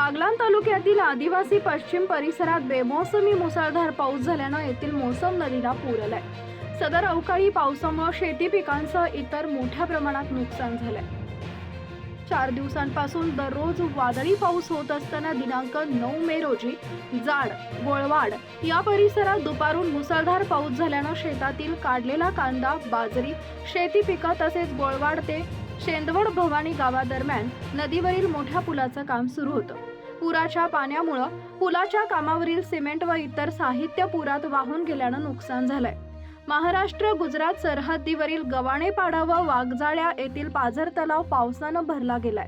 बागलाण तालुक्यातील आदिवासी पश्चिम परिसरात बेमोसमी मुसळधार पाऊस झाल्यानं येथील मोसम नदीला पूर आलाय। सदर अवकाळी पावसामुळे शेती पिकांचं इतर मोठ्या प्रमाणात नुकसान झालंय। 4 दिवसांपासून दररोज वादळी पाऊस होत असताना दिनांक 9 मे रोजी जाड, गोळवाड या परिसरात दुपारून मुसळधार पाऊस झाल्यानं शेतातील काढलेला कांदा, बाजरी, शेती पिकं तसेच गोळवाड ते शेंदवड भवानी गावादरम्यान नदीवरील मोठ्या पुलाचं काम सुरू होतं। पुराच्या पाण्यामुळे पुलाच्या कामावरील सिमेंट व इतर साहित्य पुरात वाहून गेल्यानं नुकसान झालंय। महाराष्ट्र गुजरात सरहद्दीवरील गव्हाणेपाडा व वाघजाळ्या येथील पाझर तलाव पावसानं भरला गेलाय।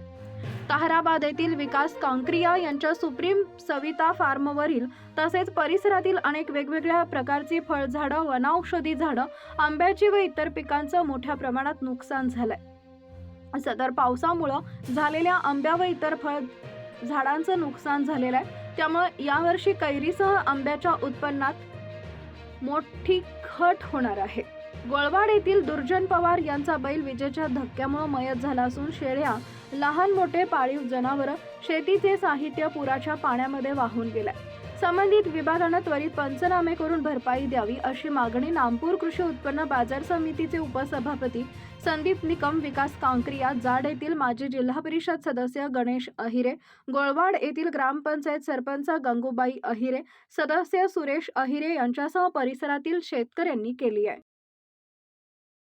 ताहराबाद येथील विकास कांक्रिया यांच्या सुप्रीम सविता फार्मवरील तसेच परिसरातील अनेक वेगवेगळ्या प्रकारची फळझाडं, वनौषधी झाडं, आंब्याची व इतर पिकांचं मोठ्या प्रमाणात नुकसान झालंय। सदर पावसामुळे झालेल्या आंब्या व इतर फळ झाडांचं नुकसान झालेलं आहे। त्यामुळे यावर्षी कैरीसह आंब्याच्या उत्पन्नात मोठी घट होणार आहे। गोळवाड येथील दुर्जन पवार यांचा बैल विजेच्या धक्क्यामुळे मयत झाला असून शेळ्या, लहान मोठे पाळीव जनावरं, शेतीचे साहित्य पुराच्या पाण्यामध्ये वाहून गेलंय। संबंधित विभागाने त्वरित पंचनामे करून भरपाई द्यावी अशी मागणी नामपूर कृषी उत्पन्न बाजार समितीचे उपसभापती संदीप निकम, विकास कांक्रिया, जाड येथील माजी जिल्हा परिषद सदस्य गणेश अहिरे, गोळवाड येथील ग्रामपंचायत सरपंच गंगूबाई अहिरे, सदस्य सुरेश अहिरे यांच्यासह परिसरातील शेतकऱ्यांनी केली आहे।